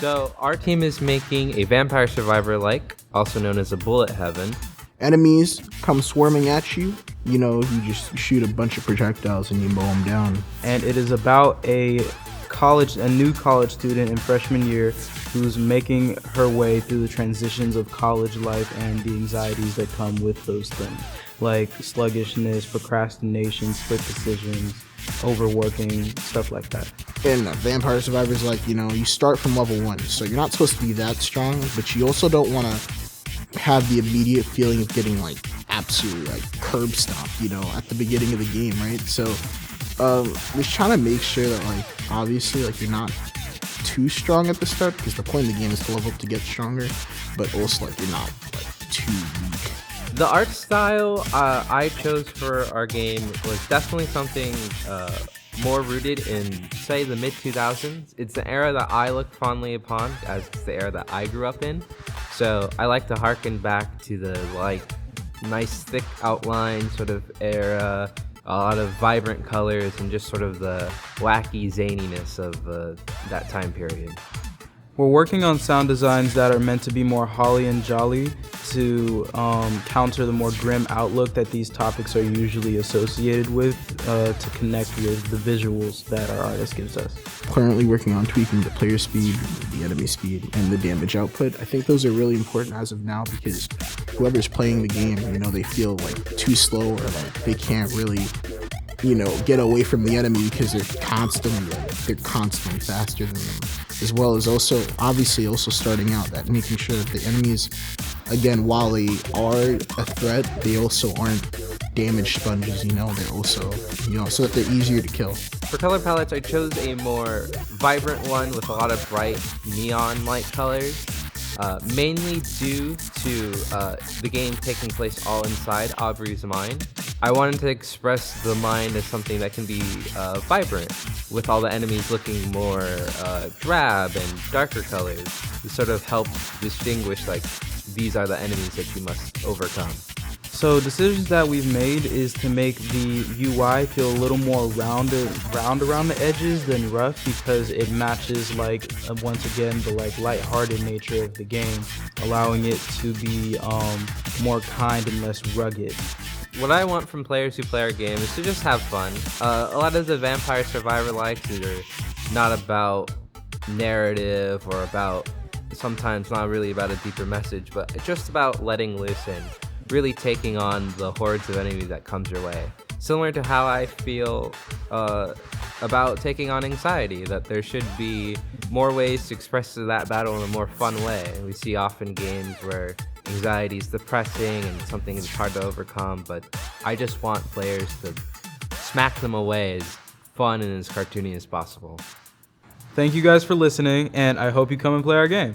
So our team is making a vampire survivor-like, also known as a bullet heaven. Enemies come swarming at you. You just shoot a bunch of projectiles and you mow them down. And it is about a new college student in freshman year who's making her way through the transitions of college life and the anxieties that come with those things, like sluggishness, procrastination, split decisions, overworking, stuff like that. And Vampire Survivors, you start from level 1, so you're not supposed to be that strong, but you also don't want to have the immediate feeling of getting absolutely curb stomped, at the beginning of the game, right? So just trying to make sure that obviously you're not too strong at the start, because the point of the game is to level up to get stronger, but also you're not too weak. The art style I chose for our game was definitely something more rooted in, say, the mid-2000s. It's the era that I look fondly upon, as it's the era that I grew up in. So I like to harken back to the nice thick outline sort of era, a lot of vibrant colors, and just sort of the wacky zaniness of that time period. We're working on sound designs that are meant to be more holly and jolly to counter the more grim outlook that these topics are usually associated with, to connect with the visuals that our artist gives us. Currently working on tweaking the player speed, the enemy speed, and the damage output. I think those are really important as of now, because whoever's playing the game, they feel too slow, or they can't really get away from the enemy because they're constantly faster than them, as well as also starting out, that making sure that the enemies, again, while they are a threat, they also aren't damage sponges, they're also, so that they're easier to kill. For color palettes, I chose a more vibrant one with a lot of bright neon-like colors, mainly due to the game taking place all inside Aubrey's mind. I wanted to express the mind as something that can be vibrant, with all the enemies looking more drab and darker colors, to sort of help distinguish, these are the enemies that you must overcome. So decisions that we've made is to make the UI feel a little more round around the edges than rough, because it matches once again the lighthearted nature of the game, allowing it to be more kind and less rugged. What I want from players who play our game is to just have fun. A lot of the Vampire Survivor likes are not about narrative, or sometimes not really about a deeper message, but it's just about letting loose and really taking on the hordes of enemies that comes your way. Similar to how I feel about taking on anxiety, that there should be more ways to express that battle in a more fun way. We see often games where anxiety is depressing and something that's hard to overcome, but I just want players to smack them away as fun and as cartoony as possible. Thank you guys for listening, and I hope you come and play our game.